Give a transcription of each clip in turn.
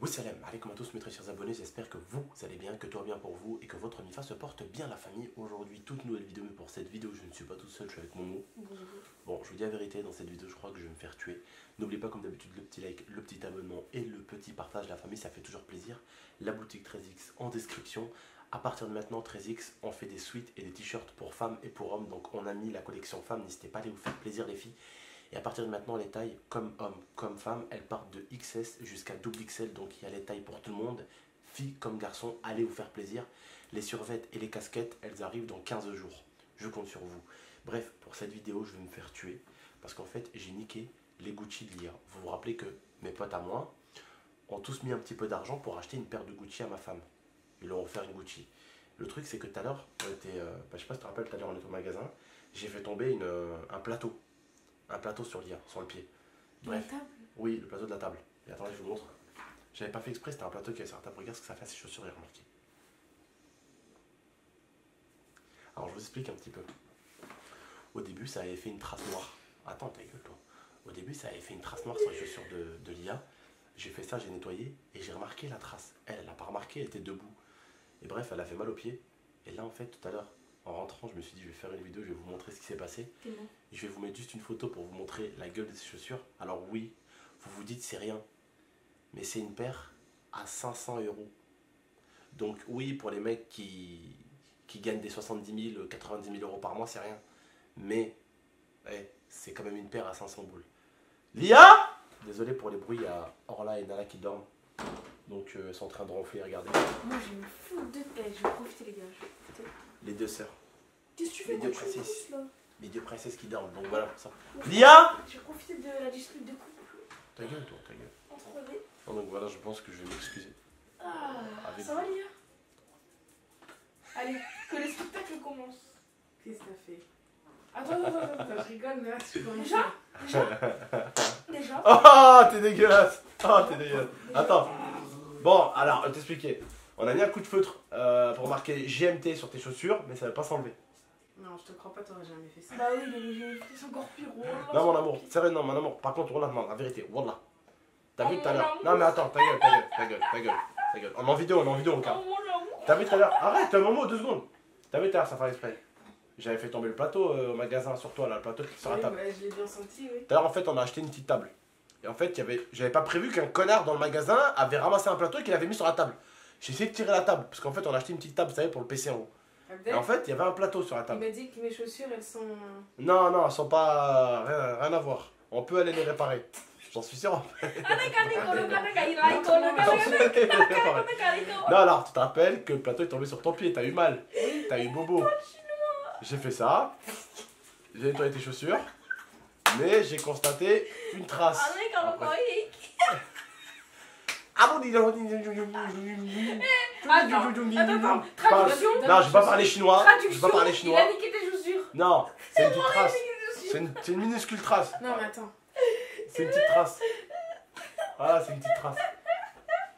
Salam alaikum à tous mes très chers abonnés, j'espère que vous allez bien, que tout va bien pour vous et que votre MIFA se porte bien la famille. Aujourd'hui, toute nouvelle vidéo, mais pour cette vidéo, je ne suis pas tout seul, je suis avec Momo. Bon, je vous dis la vérité, dans cette vidéo, je crois que je vais me faire tuer. N'oubliez pas comme d'habitude le petit like, le petit abonnement et le petit partage, la famille, ça fait toujours plaisir. La boutique 13X en description. À partir de maintenant, 13X, on fait des suites et des t-shirts pour femmes et pour hommes. Donc on a mis la collection femmes, n'hésitez pas à aller vous faire plaisir les filles. Et à partir de maintenant, les tailles, comme hommes, comme femmes, elles partent de XS jusqu'à XXL. Donc il y a les tailles pour tout le monde. Filles comme garçons, allez vous faire plaisir. Les survêtements et les casquettes, elles arrivent dans 15 jours. Je compte sur vous. Bref, pour cette vidéo, je vais me faire tuer. Parce qu'en fait, j'ai niqué les Gucci de l'IA. Vous vous rappelez que mes potes à moi ont tous mis un petit peu d'argent pour acheter une paire de Gucci à ma femme. Ils leur ont offert une Gucci. Le truc, c'est que tout à l'heure, je sais pas si tu te rappelles, tout à l'heure, on était au magasin. J'ai fait tomber un plateau. Un plateau sur l'IA, sur le pied. Bref. La table? Oui, le plateau de la table. Et attendez, je vous montre. J'avais pas fait exprès, c'était un plateau qui avait sur la table. Regarde ce que ça fait à ses chaussures, et remarquez. Alors je vous explique un petit peu. Au début, ça avait fait une trace noire. Attends, ta gueule, toi. Au début, ça avait fait une trace noire sur les chaussures de l'IA. J'ai fait ça, j'ai nettoyé et j'ai remarqué la trace. Elle n'a pas remarqué, elle était debout. Et bref, elle a fait mal au pied. Et là, en fait, tout à l'heure, en rentrant, je me suis dit, je vais faire une vidéo, je vais vous montrer ce qui s'est passé. Je vais vous mettre juste une photo pour vous montrer la gueule de ces chaussures. Alors oui, vous vous dites, c'est rien. Mais c'est une paire à 500 €. Donc oui, pour les mecs qui gagnent des 70 000, 90 000 € par mois, c'est rien. Mais c'est quand même une paire à 500 boules. Lia! Désolé pour les bruits, il y a Orla et Nala qui dorment. Donc ils sont en train de ronfler, regardez. Moi j'ai une foule de... je vais profiter les gars, je vais profiter. Les deux sœurs. Qu'est-ce que tu fais? Les deux princesses. Là Les deux princesses qui dorment, donc voilà pour ça. Lia! Je vais profiter de la dispute de couple. Ta gueule toi, ta gueule. Entre les... Donc voilà, je pense que je vais m'excuser. Ah, Avec ça va Lia? Allez, que le spectacle commence. Qu'est-ce que t'as fait? Attends. Je rigole, mais là, tu commences. Déjà Oh, t'es dégueulasse! Oh, t'es dégueulasse! Attends. Bon, alors, je vais t'expliquer. On a mis un coup de feutre pour marquer GMT sur tes chaussures, mais ça ne va pas s'enlever. Non, je te crois pas, t'aurais jamais fait ça. Bah oui, mais c'est encore pire. Non, mon amour, sérieux, non, mon amour. Par contre, Wallah, non, la vérité, Wallah. T'as vu tout à l'heure? Non, mais attends, ta gueule. On est en vidéo, au cas. T'as vu tout à l'heure? Arrête, un moment, 2 secondes. T'as vu tout à l'heure, ça fait exprès. J'avais fait tomber le plateau au magasin sur toi, là, le plateau qui est sur la table. Bah, je l'ai bien senti, oui. Tout à l'heure, en fait, on a acheté une petite table. Et en fait, j'avais pas prévu qu'un connard dans le magasin avait ramassé un plateau et qu'il avait mis sur la table. J'ai essayé de tirer la table, parce qu'en fait, on a acheté une petite table, vous savez, pour le PC en haut. Et en fait, il y avait un plateau sur la Il table. m'a dit que mes chaussures, elles sont... Non, elles sont pas... rien à voir. On peut aller les réparer. J'en suis sûr. Non, alors, tu te rappelles que le plateau est tombé sur ton pied, t'as eu mal. T'as eu bobo. J'ai fait ça. J'ai nettoyé tes chaussures. Mais j'ai constaté une trace. Attends, traduction. Non, je vais pas parler chinois. Je vais pas parler Il chinois. a niqué tes chaussures. Non, c'est une petite trace. C'est une minuscule trace. Non, mais attends. C'est une petite trace. Voilà, c'est une petite trace.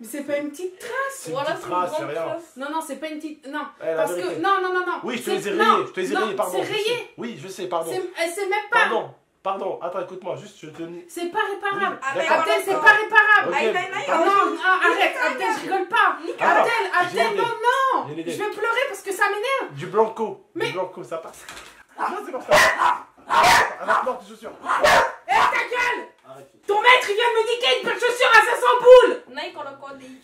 Mais c'est pas une petite trace. C'est une petite trace, c'est rien. Non, c'est pas une petite... Non, La parce vérité. que... Non. Oui, je te les ai Non, rayés. Je te les ai non, rayés, pardon. c'est je rayé. sais. Oui, je sais, pardon. C'est même pas... Pardon. Attends, écoute-moi, juste je te dis. C'est pas réparable. Oui, d'accord. Abdel, c'est pas réparable. Ok, Ah non, arrête, Abdel, je rigole pas. Attends, j'ai Abdel, une idée. non. J'ai une idée. Je vais pleurer parce que ça m'énerve. Du blanco. Mais- Du blanco, ça passe. Non, c'est comme ça. Arrête-moi tes chaussures. Eh, ta gueule. Arrête. Ton maître, il vient de me niquer une paire de chaussures à 500 boules. Non,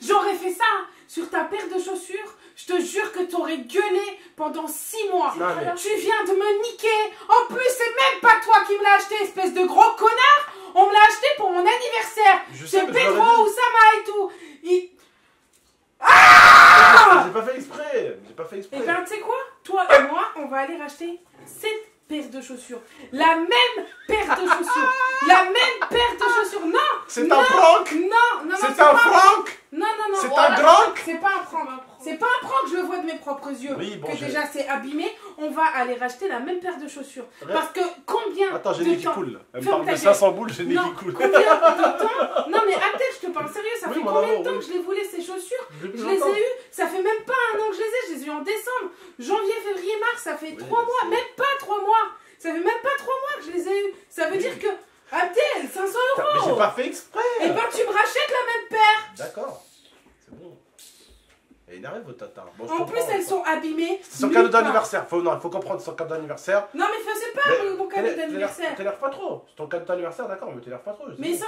J'aurais fait ça sur ta paire de chaussures. Je te jure que t'aurais gueulé pendant 6 mois. Non, mais- Tu viens de me niquer. En plus, c'est même pas toi qui me l'as acheté, espèce de gros connard. On me l'a acheté pour mon anniversaire. Je sais, C'est mais je l'aurais Pedro, dit. Oussama et tout. J'ai pas fait exprès. Et ben, tu sais quoi? Toi et moi, on va aller racheter cette paire de chaussures. La même paire de chaussures. La même paire de chaussures. Non. C'est non, un prank. Non, C'est pas un prank. Non. C'est Voilà. un prank. C'est pas un prank. C'est pas un prank, je le vois de mes propres yeux. Oui, bon, que je- déjà c'est abîmé. On va aller racheter la même paire de chaussures. Ouais. Parce que combien Attends, j'ai de des qui temps... coule. Elle me Ferme parle de ta gueule. 500 boules, j'ai des Non, qui coule. combien de temps... Non mais Abdel, je te parle sérieux, ça Oui, fait mon combien amour, de temps oui. que je les voulais ces chaussures? Depuis Je les longtemps. ai eues, ça fait même pas 1 an que je les ai eu en décembre. Janvier, février, mars, ça fait Oui, 3 mois, c'est- même pas 3 mois. Ça fait même pas 3 mois que je les ai eues. Ça veut Oui. dire que, Abdel, 500 Mais j'ai €. pas fait exprès. Et ben tu me rachètes la même paire. D'accord. Elle est énervée, votre tata. Bon, je En comprends, plus, elles ça. sont abîmées. C'est son nulle cadeau part. d'anniversaire. Non, il faut comprendre, c'est son cadeau d'anniversaire. Non, mais c'est pas Mais mon cadeau d'anniversaire. T'énerve pas trop. C'est ton cadeau d'anniversaire, d'accord, mais t'énerve pas trop. Mais 500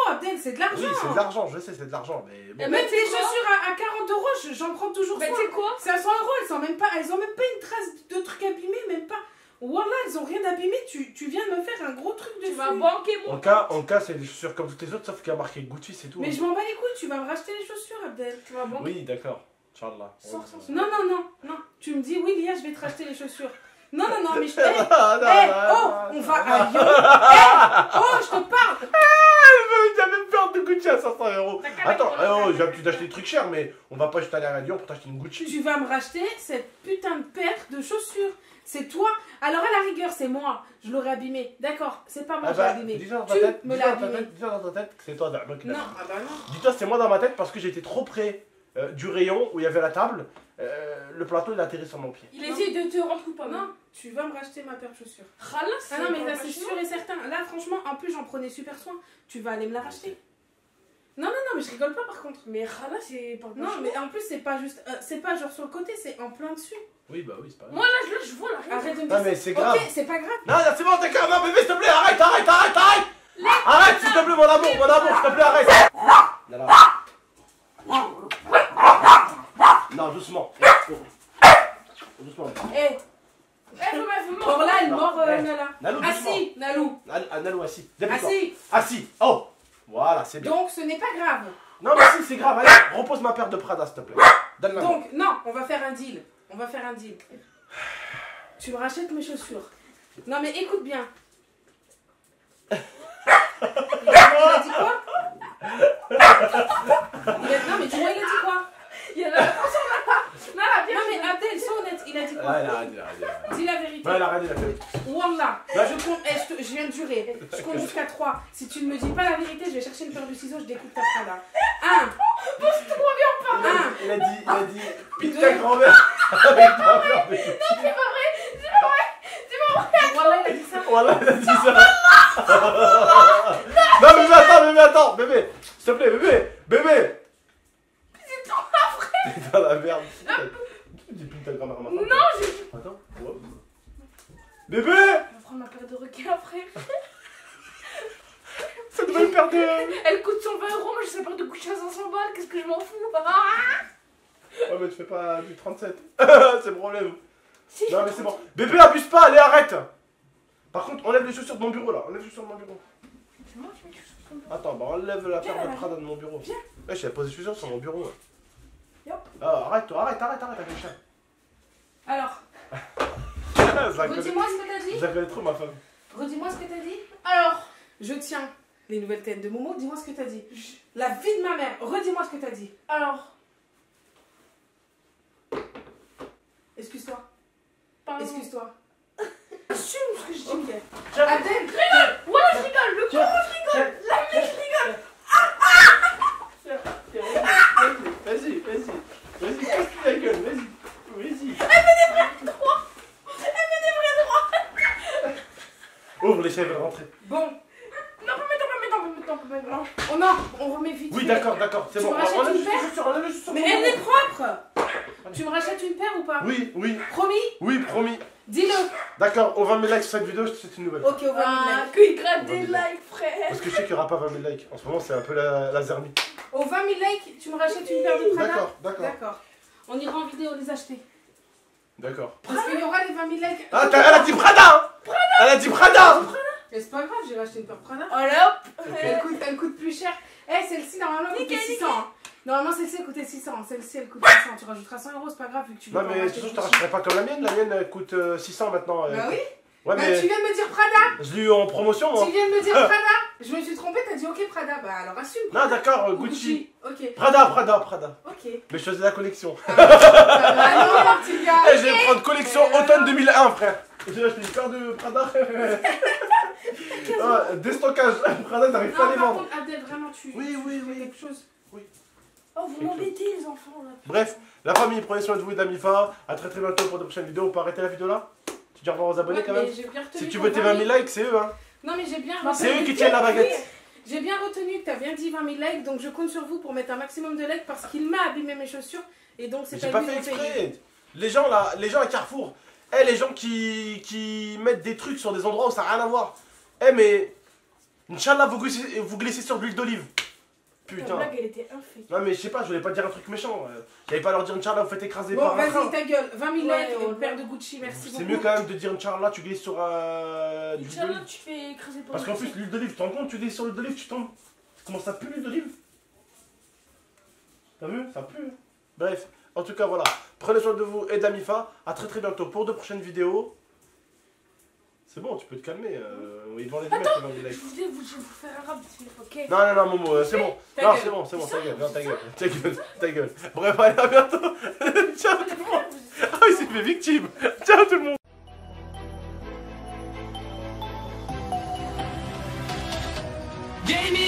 €, Abdel, c'est de l'argent. Oui, c'est de l'argent, je sais, c'est de l'argent. Mais bon. Eh ben, Mettre tu les sais quoi chaussures à 40 €, j'en prends toujours Bah, soin. tu sais quoi 500 €, elles ont même pas une trace de truc abîmé, même pas. Wallah, elles ont rien abîmé. Tu viens de me faire un gros truc Tu dessus. vas banquer mon. En cas, c'est des chaussures comme toutes les autres, sauf qu'il y a marqué Gucci, c'est tout. Mais je m'en bats les couilles, tu vas me racheter les chaussures, Abdel. Tu vas banquer. Oui, d'accord. Inch'Allah. Sors sans Non, non, non, non. Tu me dis, oui, Lia, je vais te racheter les chaussures. Non, non, non, mais je Ah, non, on va à Lyon. Oh, je te parle. Il a même peur de Gucci à 500 €. T'as qu'à Attends, mettre j'ai l'habitude d'acheter des trucs chers, mais on va pas juste aller à Lyon pour t'acheter une Gucci. Tu vas me racheter cette putain de paire de chaussures. C'est toi. Alors, à la rigueur, c'est moi. Je l'aurais abîmé. D'accord, c'est pas moi qui l'ai abîmé. Dis-toi dans ta Tu tête, me dis-toi l'as dans ta abîmé. tête, dis-toi dans ta tête que c'est toi, Darma, qui l'a Non, fait. ah bah non. Dis-toi, c'est moi dans ma tête parce que j'étais trop près du rayon où il y avait la table. Le plateau, il a atterri sur mon pied. Il essaye de te rendre coupable. Non, tu vas me racheter ma paire de chaussures. Khalas, Ah non, mais pas là, ma c'est chinois. sûr et certain. Là, franchement, en plus, j'en prenais super soin. Tu vas aller me la racheter. Non, non, non, mais je rigole pas par contre. Mais Khalas, c'est pas Non, mais en plus, c'est pas juste. C'est pas genre sur le côté, c'est en plein dessus. Oui, bah oui, c'est pas grave. Moi là, je vois la raison. Arrête de me Non, dire mais ça. c'est grave. Ok, c'est pas grave. Non, c'est bon, d'accord, non, bébé, s'il te plaît, arrête, arrête, arrête, arrête. Arrête, s'il te plaît, mon amour, s'il te plaît, arrête. Là, là. Non, doucement. Doucement. Eh, Faut Orla, elle Non, mord eh. Nala. Nalou, doucement. Assis, Nalou. Nalou, assis. Dépêche-toi. Assis. Assis. Oh. Voilà, c'est bien. Donc, ce n'est pas grave. Non, mais si, c'est grave. Allez, repose ma paire de Prada, s'il te plaît. Donne-la. Donc, non, on va faire un deal. On va faire un deal. Tu me rachètes mes chaussures. Non, mais écoute bien. Il a dit quoi Non, mais tu vois, il a dit quoi Il y a la attention là. Non, mais Abdel, sois honnête. Il a dit quoi Ah, elle a arrêté, elle a arrêté. Dis la vérité. Ouais, elle a arrêté, elle a fait. Wallah, Ouais. je compte, je viens de jurer. Je compte jusqu'à 3. Si tu ne me dis pas la vérité, je vais chercher une paire de ciseaux, je découpe ta Prada. 1. Il a dit, pique ta grand-mère avec ta fleur de Gucci. Wallah, il a dit ça. Voilà, il a dit ça. Non, bébé, attends, bébé. S'il te plaît, bébé. T'es dans la merde. Tu dis pique ta grand-mère à ma femme. Non, j'ai. Attends. Hop. Bébé. On va prendre ma paire de requins après. Cette nouvelle paire de... Elle coûte 120 €, moi je sais pas de coucher à 500 balles, qu'est-ce que je m'en fous. Ouais, mais tu fais pas du 37. C'est le problème. Si, Non, mais c'est bon. Bébé, abuse pas, allez, arrête. Par contre, enlève les chaussures de mon bureau, là. Enlève les chaussures de mon bureau. C'est moi qui mets quelque chose comme ça. Attends, bah enlève la paire Viens, de là. Prada de mon bureau. Viens. Ouais, j'ai posé les chaussures sur mon bureau. Ouais. Yop. Ah, arrête, toi, arrête avec le chien. Alors, Ça connaît- redis-moi ce que t'as dit. ça connaît trop ma femme. Redis-moi ce que t'as dit. Alors, je tiens les nouvelles têtes de Momo. Dis-moi ce que t'as dit. La vie de ma mère. Redis-moi ce que t'as dit. Alors, Excuse-toi. pardon. Excuse-toi. Assume ce que je dis. Ok. Tiens. Abdel, Voilà, je rigole, le con, je rigole. La mec, je rigole. Vas-y, casse la gueule, vas-y. Ouvre les chèvres, rentrez. bon. Non, pas maintenant. Oh non, on remet vite. Oui, fait. d'accord, c'est Tu bon. me rachètes Enlève une les paire chaussures, enlève les chaussures. Mais elle est propre. Tu me rachètes une paire ou pas? Oui, Promis? promis. Dis-le. D'accord, on va mettre like sur cette vidéo, c'est une nouvelle. Ok, on va Ah, mettre. qu'il gratte On va des dire. likes, frère. Parce que je sais qu'il n'y aura pas 20 000 likes. En ce moment, c'est un peu la zermie. Aux 20 000 likes, tu me rachètes une paire de Prada? D'accord. D'accord. On ira en vidéo les acheter. D'accord. Parce qu'il y aura les 20 000 likes. Ah, elle a dit Prada, hein. Elle a dit Prada. Mais c'est pas grave, j'ai racheté une paire Prada. Oh là, hop. Elle coûte plus cher. Eh, celle-ci, normalement, elle coûtait 600. Hein. Normalement, celle-ci, elle coûtait 600. Celle-ci, elle coûte 600. Tu rajouteras 100 €, c'est pas grave, vu que tu veux Non, pas mais racheter toujours, je tout te de suite. racheterai pas comme la mienne. La mienne, elle coûte 600 maintenant. Bah oui. Ouais, Bah, mais tu viens de me dire Prada. je l'ai eu en promotion, moi. Tu viens de me dire Prada. Je me suis trompée, t'as dit ok Prada. Bah alors assume. Non, d'accord, Ou Gucci. Ok. Prada. Ok. Mais je faisais la collection. Ah non, petit gars. Eh, je vais prendre collection automne 2001, frère. J'ai acheté une paire de Prada. Ah, déstockage. Prada, t'arrives pas à Non, les par vendre. contre, Abdel, vraiment, tu Oui. fais quelque chose. Oh, vous m'embêtez, les enfants, là. Bref, la famille, prenez soin de vous et d'Amifa. À très bientôt pour de prochaines vidéos. On peut arrêter la vidéo là? Tu dis au revoir aux abonnés Ouais, quand mais même? j'ai bien retenu Si tu ton veux tes 20 000 likes, c'est eux, hein. Non, mais j'ai bien C'est eux qui tiennent la baguette. J'ai bien retenu que tu as bien dit 20 000 likes, donc je compte sur vous pour mettre un maximum de likes parce qu'il m'a abîmé mes chaussures. Et donc c'est J'ai pas lui fait de payer. exprès. Les gens là, les gens à Carrefour, les gens qui mettent des trucs sur des endroits où ça n'a rien à voir. Mais Inch'Allah, vous glissez sur de l'huile d'olive. Ta Putain. blague, elle était infecte. Non mais je sais pas, je voulais pas dire un truc méchant. J'allais pas leur dire Inch'Allah, vous faites écraser Bon, par un train. vas-y, ta gueule. 20 000 Ouais, likes et ouais, une paire ouais. de Gucci, merci beaucoup. C'est mieux quand même de dire Inch'Allah, tu glisses sur de l'huile Inch'Allah, d'olive. tu fais écraser par Parce le qu'en plus, truc. l'huile d'olive, tu te rends compte, tu glisses sur l'huile d'olive, tu tombes. Comment ça pue l'huile d'olive? T'as vu? Ça pue. Bref, en tout cas, voilà. Prenez soin de vous et de la MIFA. À très très bientôt pour de prochaines vidéos. C'est bon, tu peux te calmer. Ils vont les mettre dans les likes. Je vais vous faire un rap, ok? Non, non, non, Momo, c'est bon. Ta Non, gueule. c'est bon, ta gueule. Non, ta gueule. Ta gueule, ta gueule. Bref, allez, à bientôt. Ciao tout le monde. Ah, il s'est fait victime. Ciao tout le monde. Gaming